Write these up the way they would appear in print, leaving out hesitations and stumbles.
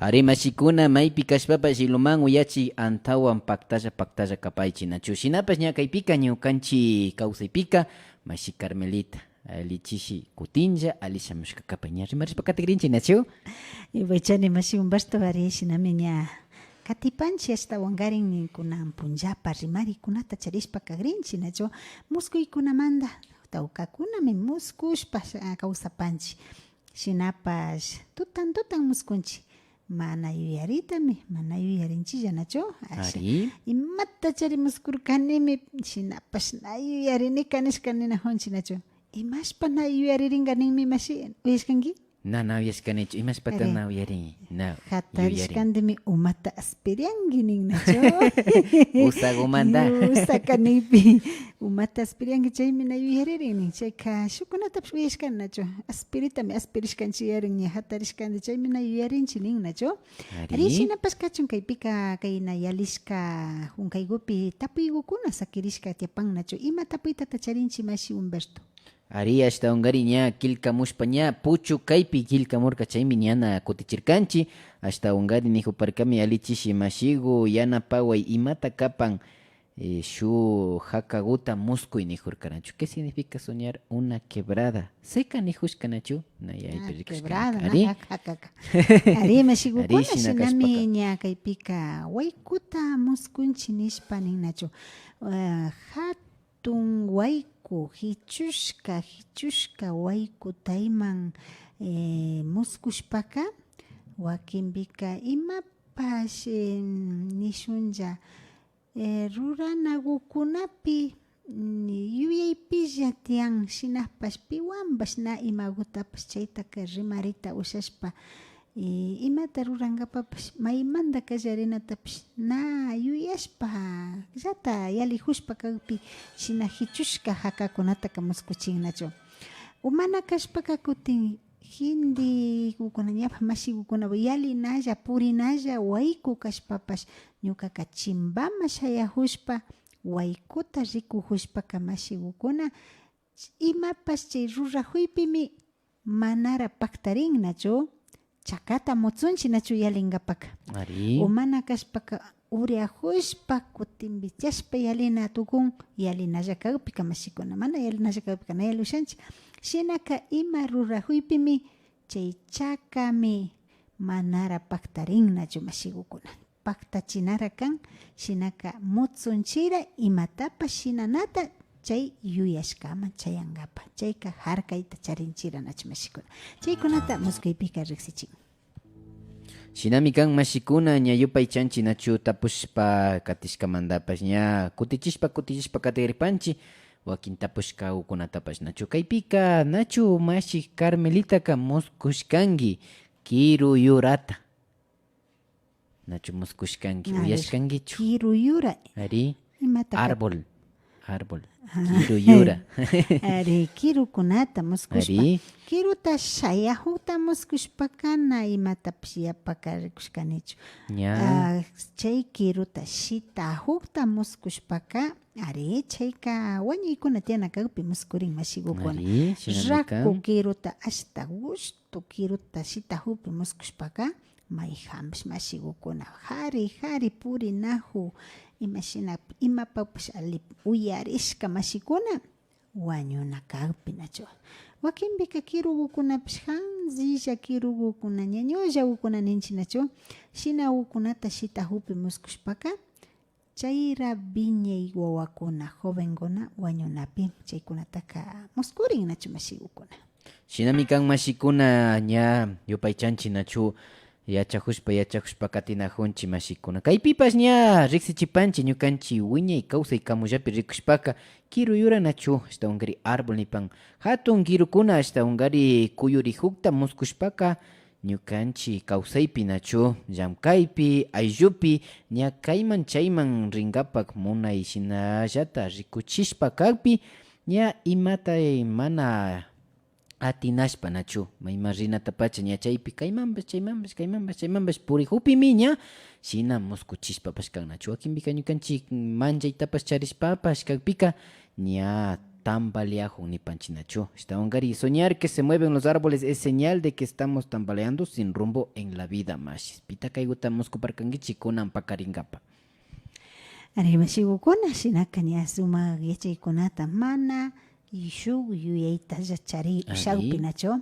Ari mashikuna maypi kashpapas iluman uyachi antawan paktalla kapaychi nachu. Shinapas ña kaypika ñukanchi kawsaypika mashi Carmelita. Alichishi kutinlla alisha mushkakapa ña rimarishpa katigrinchi nachu. Iwaychani mashi Humberto ari shinami ña katipanchi hasta wangarin kunan punllapa rimarikunata charishpa kagrinchi nachu. Muskuykunamanta tawkakunami muskushpa kawsapanchi. Shinapas tutan muskunchi. Mana yuyaritami, mana yuyarinchilla nachu. Ari. Imata charimuskurkanimi shinapas na yuyarini kanishkanina honchi nachu. Imashpa na yuyariringa ninmi mashi uyashkanki? Na uyashkanichu. Imashpata na uyarin. Na hatarishkandimi umata aspiriangi nin nachu. Usagumanta. Usakanipi. Umata aspiriangi chaymi na yuyaririn. Chayka shukunatapish uyashkan nachu. Aspiritami aspirishkanchi yarin ña hatarishkandi chaymi na yuyarinchi nin nachu. Ari shinapas kachun kaypika kay na yalishka hunkaykupi tapuygukuna sakirishka tiapan nachu. Ima tapuytata charinchi mashi Humberto. Ari hasta ungari ña kilkamushpa ña puchu kaypi kilkamurka chaymi ñana kutichirkanchi hasta ungari nihuparkami alichishi mashigu yanapaway imata kapan shu hakaguta muskuy nihurkanachu. ¿Qué significa soñar una quebrada? Seca nihushkanachu. Quebrada, ari mashigukuna shinami ña kaypika waykuta muskunchi nishpa ninnachu. Hatun wayku hichushka waykutayman muskushpaka wakinpika imapash nishunlla ruranakukunapi yuyaypilla tiyan shinapash piwanpash na imagutapash chaytaka rimarita ushashpa imata rurankapapash maymanta kallarinatapish na yuyashpa llata yalihushpa kagpi shina hichushka hakakunataka muskuchin nachu. Umana kashpaka kutin hindikukuna ñapa mashikukuna yalinalla purinalla wayku kashpapash ñukaka chimbama shayahushpa waykuta rikuhushpaka mashikukuna imapash chay rurahuypimi manara paktarin nachu. Chakata mutsunchi nachu yalinkapaka. Umana kashpaka uriahushpa kutimbichashpa yalina tukun yalinalla kagpika mashikuna mana yalinalla kagpika na yalushanchi. Shinaka ima rurahuypimi chay chakami manara paktarin nachu mashikukuna. Paktachinara kan shinaka mutsunchira imatapas shinanata chay yuyashkama chayankapa. Chayka harkayta charinchira nachu mashikuna. Chaykunata muskuypika riksichin. Shinami kan mashikuna ña yupay chanchi nachu tapushpa katishkamantapash ña kutichishpa katigripanchi wakin tapushka ukunatapash nachu kaypika nachu mashi Carmelitaka muskushkanki kiruyurata. Nachu muskushkanki uyashkankichu. Kiruyura. Ari árbol. Kiruyura. Ari kirukunata muskushpa. Kiruta shayahuta muskushpakana imatapish yapakarikushkanichu. Chay kiruta shitahuta muskushpaka ari chayka wañuykuna tiana kagpi muskurin mashigukuna. Raku kiruta hasta gusto kiruta shitahupi muskushpaka mayhampish mashigukuna hari purinahu imashina imapapash alip uyarishka mashikuna wañuna kagpi nachu. Wakinpika kirukunapish hanzilla kirukuna ñañulla ukuna ninchi nachu. Shina ukunata shitahupi muskushpaka chayra viñay wawakuna jovenkuna wañunapi chaykunataka muskurin nachu mashigukuna. Shinami kan mashikuna ña yupaychanchi nachu. Yachahushpa katinahunchi mashikuna. Kaypipas ña riksichipanchi ñukanchi wiñay kawsay kamullapi rikushpaka kiruyura nachu hasta ungari árbol nipan hatun kirukuna hasta ungari kuyurihukta muskushpaka ñukanchi kawsaypi nachu llamkaypi ayllupi ña kayman chayman rinkapak munay shinallata rikuchishpa kagpi ña imata mana atinashpa nachu mayma rinatapacha ña chaypi kaymanpas purihupimi ña shina muskuchishpapash kan nachu wakinpika ñukanchik manchaytapas charishpapash kagpika ña tambaleajun nipanchinachu. Estaongari, soñar que se mueven los árboles es señal de que estamos tambaleando sin rumbo en la vida, mashis. Pita kaiguta muskuparkangichi kunan pakaringapa. Arimashigukuna shinaka ña sumak yachaykunata mana shuk yuyayta yachari ushawpinachu.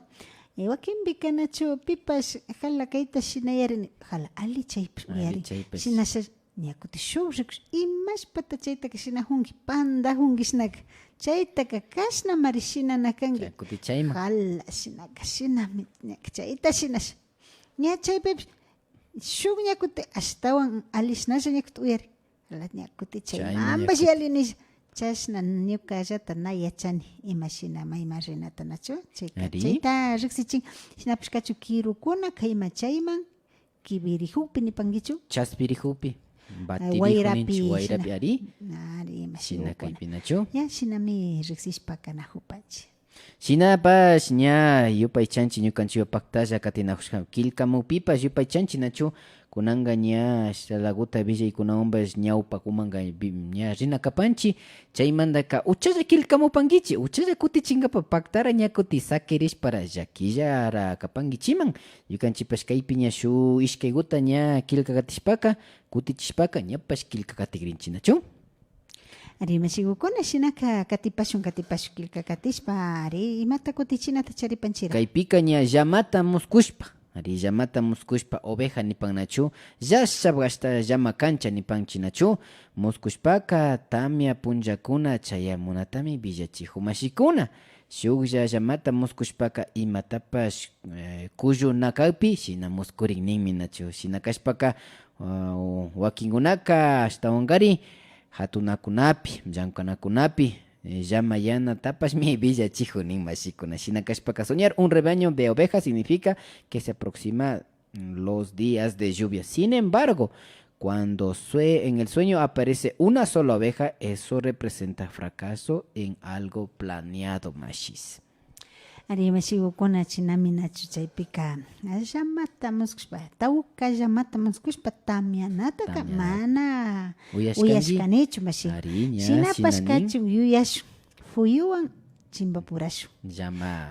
Wakinpi kanachu pipash hala kayta shinayarini hala ali chaypish uyari. Shinasha ña kuti shuk rikush imashpata chaytaka shinahunki pandahunki shinaka. Chaytaka kashna mari shinanakanki. Kuti chayma. Hala shinaka shinami ñaka chayta shinash. Ña chaypipish shuk ña kuti ashtawan alishnasha ña kuti uyari. Hala ña kuti chaymanpash yalinish. Chashna ñukallata na yachani ima shinama ima rinatanachu chayta riksichin shinapish kachu kirukuna kayma chayman kibirijupi nipankichu Chaspirijupi wayrapi ari ima shina kaypinachu ya shinami riksishpa kanajupanchik shinapash ña yupay chanchi ñukanchik paktalla katinajushka killkamupipash yupay chanchi nachu kunanga ña laguta villaykunawanpash ñawpa kumanga ña rina kapanchi chaymantaka uchalla killkamupankichi uchalla kutichinkapa paktara ña kuti sakirishpara llakillara kapankichiman ñukanchikpash kaypi ña shuk ishkaykuta ña killkakatishpaka kutichishpaka ñapash killkakatikrinchinachu. Ari mashigukuna shinaka katipashun killkakatishpa ari imata kutichinata charipanchira. Kaypika ña llamata muskushpa. Ari llamata muskushpa oveja nipannachu llashab hasta llama cancha nipanchinachu muskushpaka tamia punllakuna chayamunatami villachiju mashikuna shuklla llamata muskushpaka imatapash kuyunakaypi shina muskurinninmi nachu shina kashpaka wakinkunaka ashtawankari hatunakunapi llankanakunapi llama yana tapas mi villa chijo nin mashikuna shina kashpaka soñar un rebaño de ovejas significa que se aproxima los días de lluvia. Sin embargo, cuando en el sueño aparece una sola oveja, eso representa fracaso en algo planeado, mashis. Ari mashigukuna chinami nachu chaypika llamata muskushpa tawka llamata muskushpa tamianataka mana uyashkanichu mashi shinapash kachu yuyash fuyuwan chimbapurashu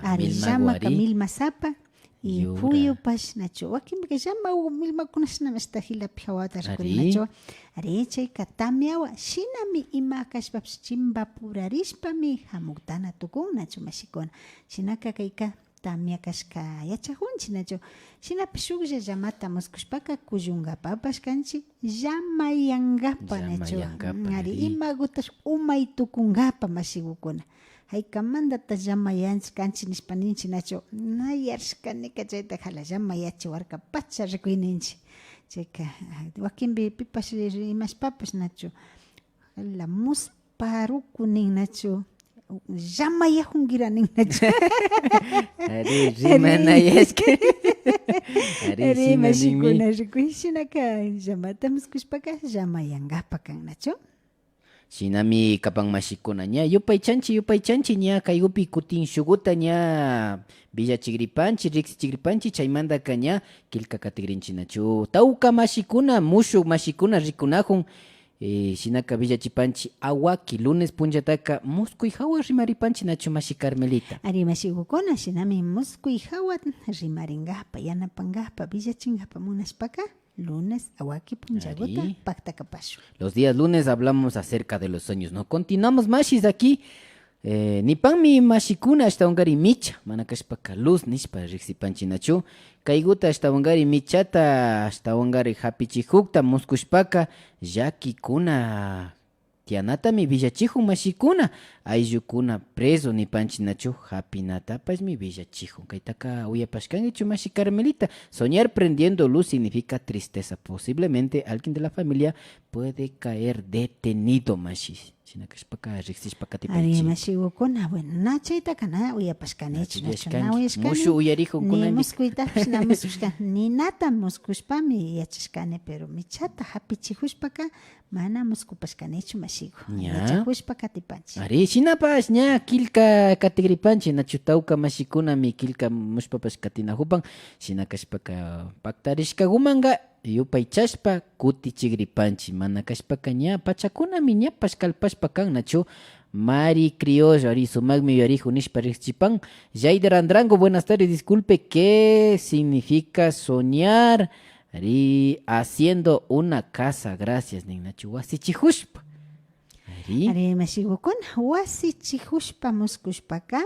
ari llamaka milmasapa y fuyupash nachu wakinpika llama milmakunash namashta hilapi hawata rikunachu ari chayka tamiawa shinami ima kashpapish chimbapurarishpami hamuktana tukun nachu mashikuna shinaka kayka tamia kashka yachajunchi nachu shinapish shuklla llamata muskushpaka kuyunkapapash kanchi llamayankapa nachu ari imagutash umay tukunkapa mashigukuna haykamantata llamayanchik kanchi nishpa ninchik nachu nayarishkanika chayta hala llamayachiwarka pacha rikuyninchik chayka wakinpi pipash imashpapash nachu hala musparuku nin nachu llamayajungira nin nachu ari rimanayashka ari mashikuna rikuy shinaka llamata muskushpaka llamayankapa kan nachu. Shinami kapang mashikuna ña yupay chanchi ña kayupi kutin shuguta ña villachigripanchi riksichigripanchi chaymantaka ña killkakatigrinchinachu tawka mashikuna mushuk mashikuna rikunajun shinaka villachipanchi awaki lunes punchataka muskuy hawa rimaripanchi nachu mashi Carmelita. Ari mashigukuna shinami muskuy hawa rimarinkapa yanapankapa villachinkapa munashpaka lunes awaki punchaguta paktakapash. Los días lunes hablamos acerca de los sueños, ¿no? Continuamos mashis aquí. Nipanmi mashikuna ashtawankari micha manakashpaka luz nishpa riksipanchinachu kayguta ashtawankari michata ashtawankari hapichikukta muskushpaka llakikuna tianatami villachijun mashikuna ayllukuna preso nipanchinachu hapinatapashmi villachijun kaytaka uyapashkankichu mashi Carmelita. Soñar prendiendo luz significa tristeza. Posiblemente alguien de la familia puede caer detenido mashi. Ari mashigukuna bueno nachaytaka na uyapashkanichu na uyashkani mushu uyarijunkunami ni muskuytapish na muskushkani ninata muskushpami yachashkani pero michata hapichijushpaka mana muskupashkanichu mashiku yachajushpaka tipanchi. Ari shinapash ña kilka katigripanchi nachutauka mashikunami kilka mushpapash katinahupan shinakashpaka paktarishkakumanga yupay chashpa kutichigripanchi mana kashpaka ña pachakunami ñapash kalpashpa kan nachu Mari Criollo, Ari Sumagmi Yarijo Nishpa Rixipan, Jaider Andrango, buenas tardes, disculpe, ¿qué significa soñar? Ari haciendo una casa, gracias, Nignachu, Wasichihushpa. Ari Mashigukun, Wasichihushpa Muskushpaka,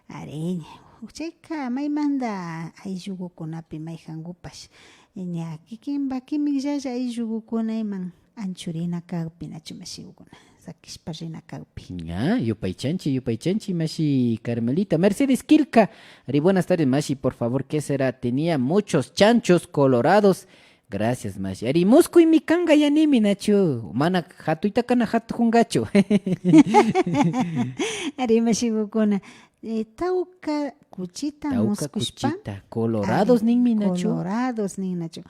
Ari, Ucheka, Maimanda, Ayugukunapi, Maihangupash, Enya, Kikimba, Kimijaya, Ayugukuna, Iman, Anchurina Kagpina Chumashigukuna. Ya, yupaychanchi, Mashi Carmelita. Mercedes Kilka. Ari, buenas tardes, Mashi, por favor, ¿qué será? Tenía muchos chanchos colorados. Gracias, Mashi. Ari, Musco y mi kanga yanimi, Nacho. Mana, hatu itakana hatu hungacho. Ari, Mashi Gukuna. Tauka kuchita, muskushpa. Colorados, nin Nacho. Colorados, nin Nacho.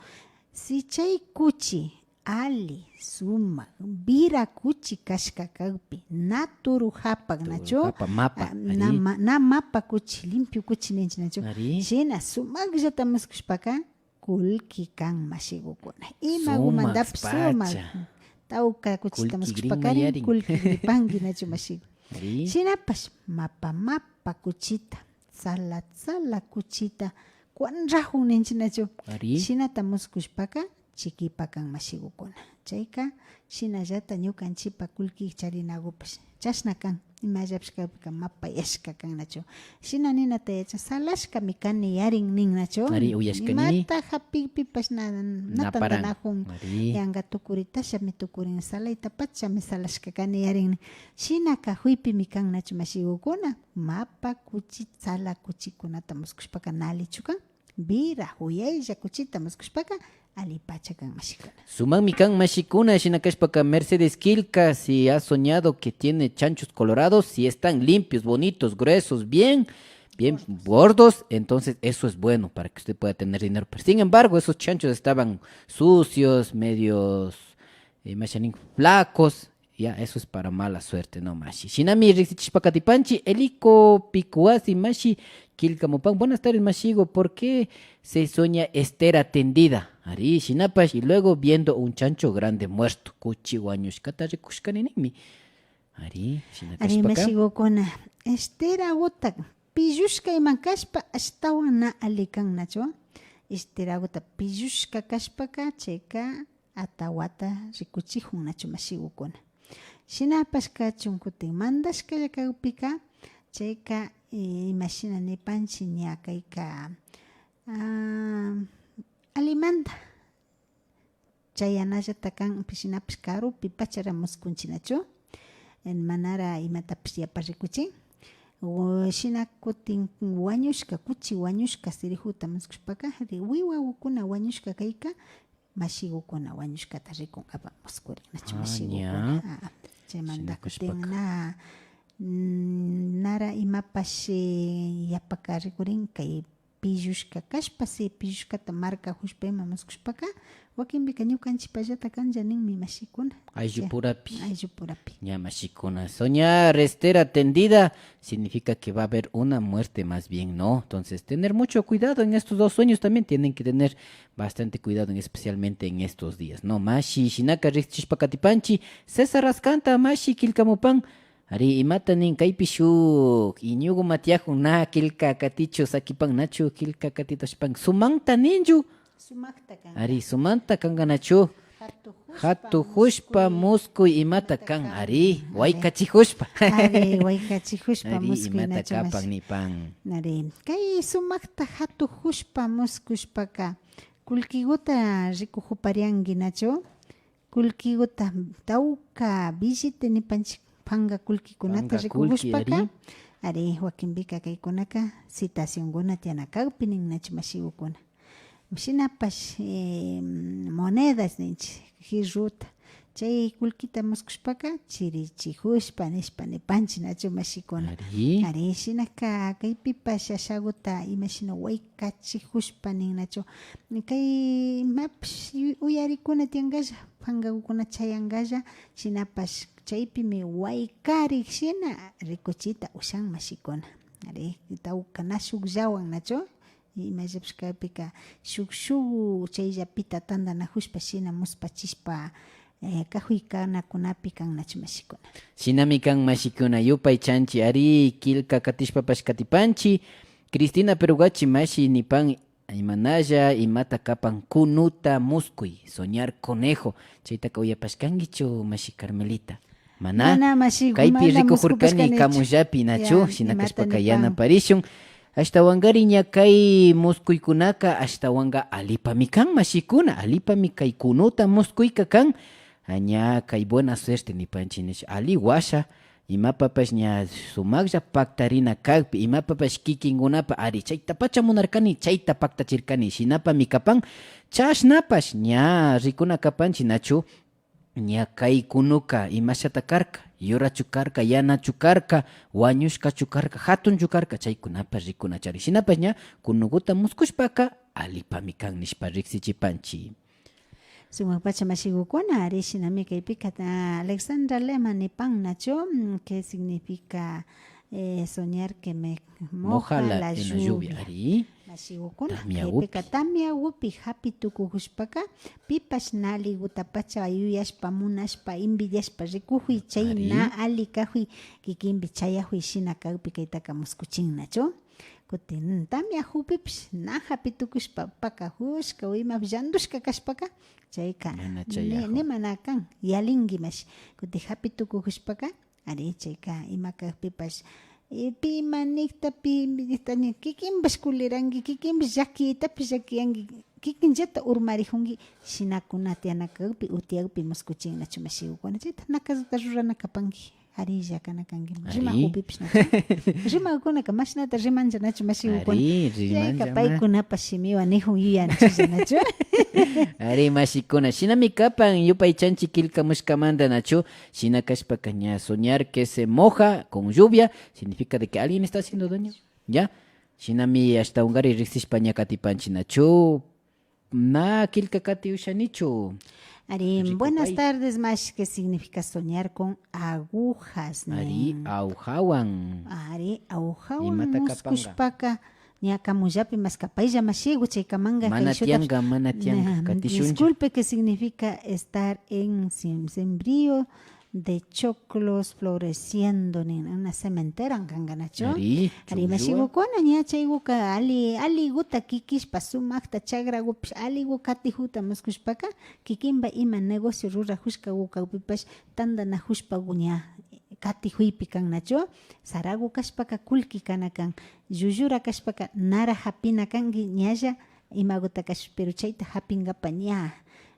Si chay kuchi. Ali, suma, bira kuchi kashka kagpi, naturu hapak nacho, mapa, na mapa kuchi, limpio kuchi nenchi nacho, shena sumak jata muskushpaka, kulki kang mashigukuna, ima gumandap sumak, tauka kuchita muskushpakari, kulki gripangi nacho mashigu, shena pas mapa kuchita, sala kuchita, kuan rahu nenchi nacho, shena ta muskushpaka, chikipakan mashigukuna chayka shinallata ñukanchipa kulki charinagupash chashnakan imallapshkapika mapayashka kan nacho shina ninata yacha salashkami kani yarin nin nacho imata hapipipash natantanajun yanga tukuritashami tukurin salayta pachami salashka kani yarin shinaka huypimi kan nacho mashigukuna mapa kuchi sala kuchikunata muskushpaka nalichukan bira huyaylla kuchita muskushpaka alipacha kan mashikuna. Sumami kan mashikuna, shinakashpaka Mercedes Kilka, si ha soñado que tiene chanchos colorados, si están limpios, bonitos, gruesos, bien gordos, entonces eso es bueno para que usted pueda tener dinero. Pero sin embargo, esos chanchos estaban sucios, medios flacos, ya, eso es para mala suerte, no mashi. Shinami Rixichpacatipanchi, Eliko Picuasi, Mashi Kilkamupan. Buenas tardes, Mashigo. ¿Por qué se sueña estera tendida? Ari, Shinapash, y luego viendo un chancho grande muerto. Kuchi, Wanyushkata, Rikushkaninimi. Ari, Ari, Mashigo, con estera gota. Pijushka y mankashpa, ashtawana alikan nacho. Estera gota, pijushka kashpaka, cheka, atawata, rikuchihun nacho, Mashigo, con. Shinapashka chunkutin mandashka yakagupika chayka imashina nipanchi ñakayka alimanta chayanallata kan shinapash karupi pacharamuskunchinachu manara imatapish yaparikuchin shina kutin wañushka kuchi wañushka sirihuta muskushpaka wiwawukuna wañushka kayka mashigukuna wañushkata rikun apamuskurinachu mashigukuna chaymanta kutin nara imapash yapakarikurin kay pillushka kashpa si pillushkata marca hushpayman muskushpaka wakinpika ñukanchipallata kanlla ninmi mashikuna ayllupurapi ña mashikuna soñar estera tendida significa que va a haber una muerte más bien, ¿no? Entonces tener mucho cuidado en estos dos sueños, también tienen que tener bastante cuidado especialmente en estos días, ¿no? Mashi Shinaka Rixichpacatipanchi César Rascanta Mashi Kilkamupan Ari imatanin kaypishuk iñugu matiajun na kilka katicho sakipan nachu kilka katitoshpan sumanta ninju Ari sumanta kanga nachu hatu hushpa muskuy imata kan Ari waykachi hushpa Ari waykachi hushpa Ari muskuy imata nachu kapan nipan Ari kay sumakta hatu hushpa muskushpaka kulkiguta rikuhupariangi nachu kulkiguta tawka billete nipanchik panga kulkikunata rikuhushpaka ari wakinpika kaykunaka citacionkuna tiyanakawpi ninnachu mashigukuna shinapash monedas ninchik hirruta chay kulkita muskushpaka chirichihushpa nishpa nipanchik nachu mashikuna ari shinaka kaypipash ashaguta imashina waykachihushpa ninnachu kay imapish uyarikuna tiyankalla pangakuna chayanqalla shinapash chaypimi waykariq shina rikuchita ushan mashikuna ari tawkana shukllawan nachu imallapish kaypika shuk chayllapita tandanajushpa shina muspachishpa kajuykanakunapi kan nachu mashikuna shinami kan mashikuna yupay chanchi ari kilka katishpapash katipanchi Cristina Perugachi mashi nipan imanalla imata kapan kunuta muskuy soñar conejo chaytaka uyapashkankichu mashi Carmelita mana mashiku kaypi rikukurkani kamullapi nachu shinakashpaka yanaparishun ashtawangari ñakay muskuykunaka ashtawanga alipami kan mashikuna alipami kay kunuta muskuyka kan ña kay buena suerte nipanchinish ali washa imapapash ña sumaqlla paktarina kagpi imapapash kikinkunapa ari chayta pachamunarkani chayta paktachirkani shinapami kapan chashnapash ña rikuna kapanchi nachu ña kay kunuka imashata karka yurachu karka yanachu karka wañushkachu karka hatunchu karka chaykunapas rikunachari shinapash ña kunukuta muskushpaka alipami kan nishpa riksichipanchi sumak pacha mashigukuna ari shinami kaypika Alexandra Lema nipan nacho que significa soñar que me moja la lluvia ari mashigukuna kaypika tamia upi hapi tukujushpaka pipash nali gutapacha ayuyashpa munashpa invidiashpa rikujuy chay na ali kajuy kikinpi chayajuy shina kaypi kaytaka muskuchin nacho kutin tamia hupipish na hapi tukushpa pakajushka o ima llandushka kashpaka chayka nimana kan yalinkimash kuti hapi tukujushpaka ari chayka imaka pipash pi manikta pi invidistaña kikinpash kuliranki kikinpish llakiytapish llakiyanki kikinllata urmarijunki shinakuna tiyanakaypi utiyaypi muskuchinnachu mashigukuna chayta nakasata rurana kapanki arilla kana kanki rima hupipish nachu rimakunaka mashnata rimancha nachu mashigukuna chayka paykunapash shimiwan nijun yuyanchilla nachu ari mashikuna shinami kapan yupay chanchi kilkamushkamanta nachu shina kashpaka ña soñar que se moja con lluvia significa de que alguien está haciendo daño ya shinami hasta ungari riksishpa ña katipanchi nachu na kilka kati ushanichu Ari, buenas tardes, más que significa soñar con agujas. Ari, aujawan. Ari, aujawan. Muskushpaka. Ñakamuyapi mas kapaylla mashigu chaykamanga. Mana tianga, disculpe, que significa estar en sembrío de choclos floreciendo en una cementera en Kanganacho. Ari mashigukona ña chayguka ali guta kikishpa sumakta chagragupish ali gukati huta muskushpaka kikimba ima negocio rurajushka gukawpipash tandanajushpa guña kati huypi kan nacho saragu kashpaka kulki kana kan yuyura kashpaka nara hapina kangi ñalla imaguta kash pero chayta hapingapa ña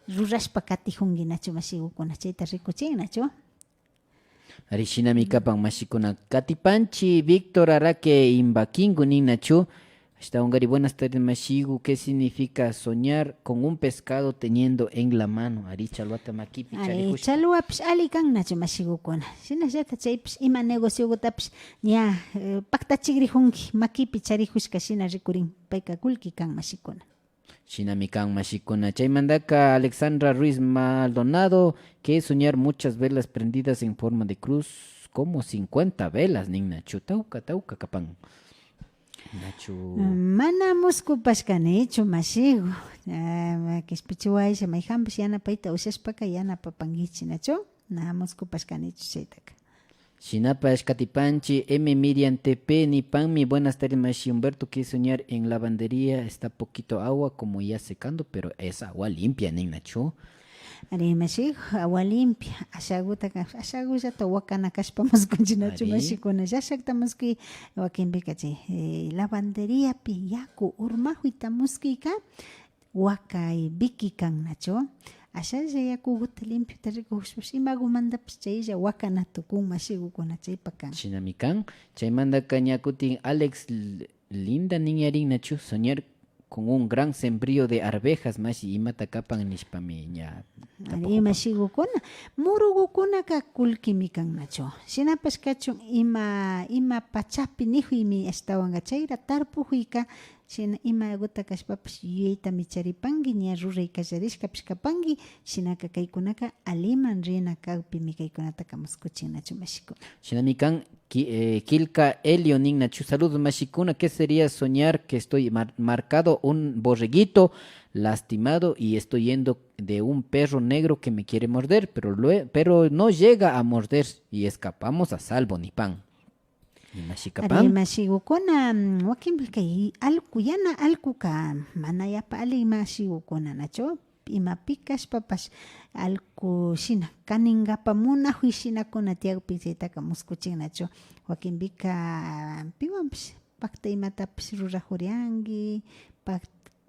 rurashpa kati hungi nacho mashigukuna chayta rikuchin nacho. Arishinami kapan mashikuna katipanchi Víctor Araque Imbaquingu ninachu hasta ungari buenas tardes mashigu ¿qué significa soñar con un pescado teniendo en la mano? Ari chaluata makipi charihush. Ari chaluapish ali kan nachu mashigukuna. Shina jata chaypish ima negocio gutapish ña paktachigri hunki makipi charihushka shina rikurin payka kulki kan mashikuna. Shinami kan mashikuna chaymandaka Alexandra Ruiz Maldonado que es soñar muchas velas prendidas en forma de cruz como 50 velas ninachu tauka kapan nachu mana muskupashkanichu mashigu kispichiwaisha mayhampish yana payta ushashpaka yana papangichi nachu na muskupashkanichu chaytaka. Shinapash Katipanchi, M. Miriam TP, Nipanmi, buenas tardes, Mashi Humberto, que soñar en lavandería, está poquito agua como ya secando, pero es agua limpia, Ninachu. Ari Mashi, agua limpia, ashagu ya to wakana kashpamos kunchinachu Mashi kuna, ya shaktamaski wakimbikachi, lavandería piyaku, urmahuitamuski ka, wakai biki kan nacho. Asha ya kuguta limpio tariko imagu manda chaylla wakana tukun mashigukuna chaypakan. Shinamikan chaymanda kañakutin Alex Linda niñarin nachu soñar con un gran sembrío de arvejas mashi imata kapan nishpami ña. Ari mashigukuna murugukuna ka kulkimikan nacho. Shinapash kachun ima pachapi nihuymi estawanga chayra tarpujuika shina imaguta kashpapish yuyayta micharipanki ña ruray kallarishkapish kapanki shinaka kaykunaka aliman rina kawpimi kaykunataka muskuchinnachu mashikuna. Shinami kan Kilka Elio Nignachu. Saludos mashikuna. ¿Qué sería soñar que estoy marcado un borreguito lastimado y estoy yendo de un perro negro que me quiere morder, pero no llega a morder y escapamos a salvo ni pan? Ari mashigukuna wakin kay alku yana alku ka manayapa ali mashigukuna nacho imapikash papash alku shina kaningapa munahuy shinakuna tiagpi chaytaka muskuchinnachu wakinpika piwanpish pakta imatapish rurajurianki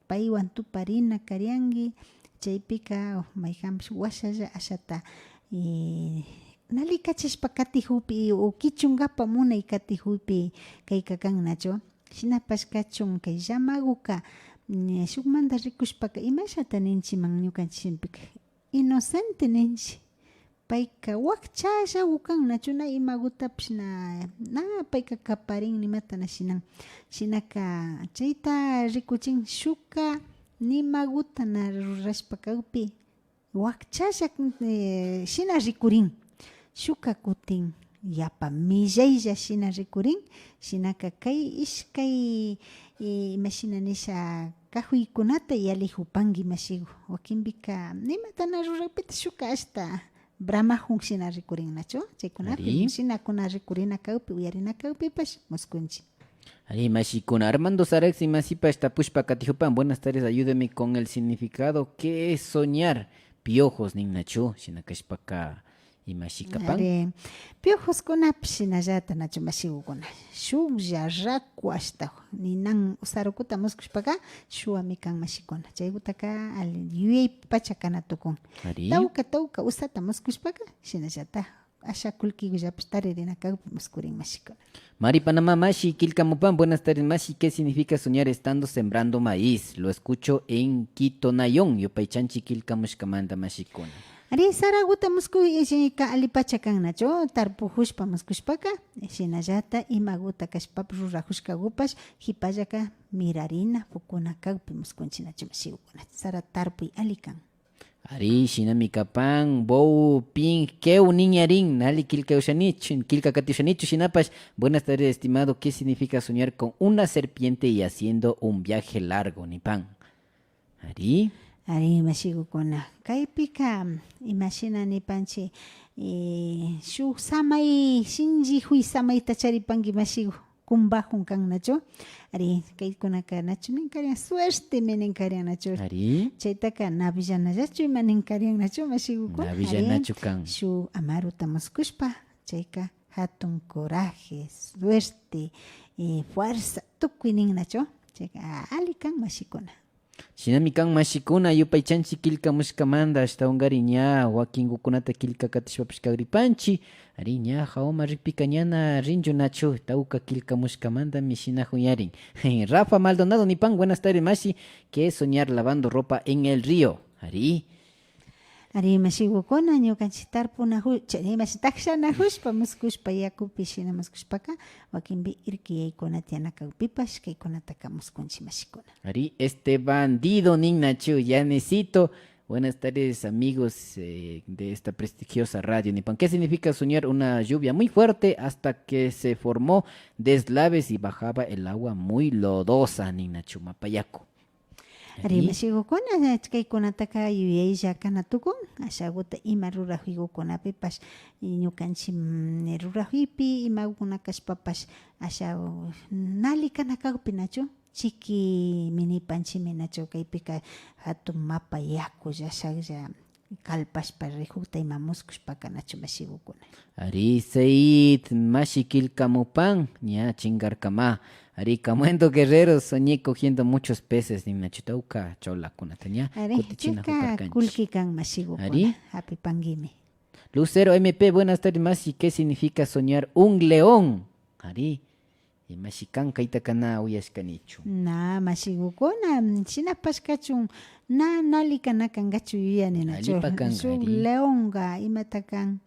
paywan tuparina karianki chaypika mayjanpish washalla ashata nalikachishpa katijupi o kichungapa munay katijupi kayka kannachu shinapash kachun kay llamaguka shukmanta rikushpaka imashata ninchiman ñukanchikpika inocente ninchi payka wakchashagu kannachu na imagutapish na payka kaparin nimatana shinan shinaka chayta rikuchin shuka nimagutana rurashpa kawpi wakchasha shina rikurin shuka kutin yapa millaylla shina rikurin shinaka kay ishkay imashina nisha kahuykunata yalijupanki mashigu wakinpika nimatana rurapita shuka hasta bramajun shina rikurinnachu chaykunapi shinakuna rikurina kawpi uyarina kawpipash muskunchik. Ari mashikuna. Armando Sarex y Masipa Estapushpa Katijupan. Buenas tardes, ayúdeme con el significado. ¿Qué es soñar? Piojos Nignachu, Shinakashpaka y Mashikapan. Piojos kunapish shinallata nachu mashigukuna. Shuklla raku hasta ninan usarukuta muskushpaka shuwami kan mashikuna. Chaykutaka yuyay pachakana tukun. Tawka usata muskushpaka shinallata asha kullkikullapish taririna kawpi muskurin mashikuna. Mari Panamá Mashi Kilkamupan. Buenas tardes Mashi. ¿Qué significa soñar estando sembrando maíz? Lo escucho en Quito Nayón. Yopaychanchi Kilkamushkamanta Mashikuna. Ari saraguta muskuy ka alipacha kannachu tarpujushpa muskushpaka shinallata imaguta kashpap rurajushkagupash hipallaka mirarina pukuna kawpi muskunchinachu mashigukuna sara tarpuy alikan. Ari shinami kapan bow ping keu niñarin nali kilka katiushanichu shinapash. Buenas tardes estimado. ¿Qué significa soñar con una serpiente y haciendo un viaje largo nipan? Ari mashigukuna kaypika imashina nipanchi shuk samay shinji huy samayta charipanki mashigu kumbajun kannachu ari kaykunaka nachu ninkarian suerte ninkariannachu chaytaka navillanallachu ima ninkariannachu mashigukuna navillanachu kan shuk amaruta muskushpa chayka hatun coraje suerte fuerza tukuy ninnachu chayka ali kan mashikuna. Shinami kan mashikuna yupaychanchi kilka mushkamanda hasta ungariña wakinkukunata kilka katishpapish kagripanchi ari ña haoma rikpika ñana rinchu nachu tawka kilka mushkamanda mishinajun yarin. Rafa Maldonado nipan. Buenas tardes Mashi. ¿Qué es soñar lavando ropa en el río? Ari mashigukuna ñukanchik chaymashi takshanajushpa muskushpa yakupi shina muskushpaka wakinpi irkiyaykunata tiana kawpipash kaykunataka muskunchik mashikuna. Ari este bandido nignachu ya necesito. Buenas tardes amigos de esta prestigiosa radio Nipan. ¿Qué significa soñar una lluvia muy fuerte hasta que se formó deslaves y bajaba el agua muy lodosa nignachu mapayaco? Ari mashigukuna kaykunataka yuyaylla kanatukun ashaguta ima rurajuykunapipash ñukanchik rurajuypi imaguna kashpapash asha nali kana kawpi nachu chiki minipanchimi nachu kaypika hatun mapa yakulla ashalla kalpashpa rijuta ima muskushpaka nachu mashigukuna. Ari Seid Mashikilkamupan ña chingarkama. Ari Camuendo Guerrero soñé cogiendo muchos peces ni nachitauka chola kunataña. Ari chika kulkikan mashigukuna. Ari happy pangimi. Lucero MP. Buenas tardes Masi. ¿Qué significa soñar un león? Ari Mashikan kaitakana uyashkanichu. Na mashigukuna shinapashkachun nalikanakan gachu yuyani nachu. Su leonga imatakan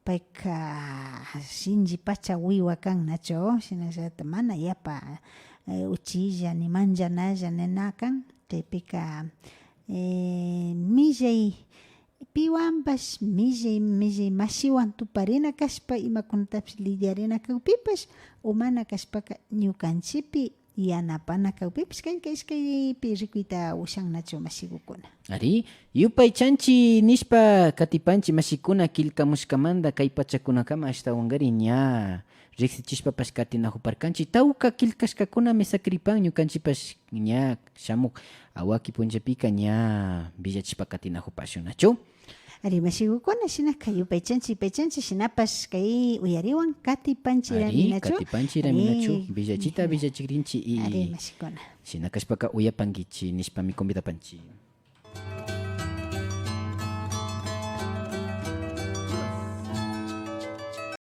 payka shinji pacha wiwa kan nacho shinallata mana yapa uchilla ni manjanalla ninakan chaypika millay piwanpas millay mashiwan tuparina kashpa imakunatapish lidiarina kawpipash o mana kashpaka ñukanchipi yanapana kawpipish kayka iskaypi rikuyta ushannachu mashikukuna. Ari, yupay chanchi nishpa katipanchi mashikuna killkamushkamanta kay pachakunakama ashtawankari ña riksichishpapash katinahuparkanchi tawka killkashkakuna mesakripan ñukanchipash ña shamuk awaki punllapika ña villachishpa katinahupashunnachu. Ari mashikukuna shinaka yupaychanchi shinapash kay uyariwan katipanchiraminachu. Ari katipanchiraminachu villachita villachikrinchi Ari mashikuna. shinakashpaka uyapankichi nishpami convidapanchi.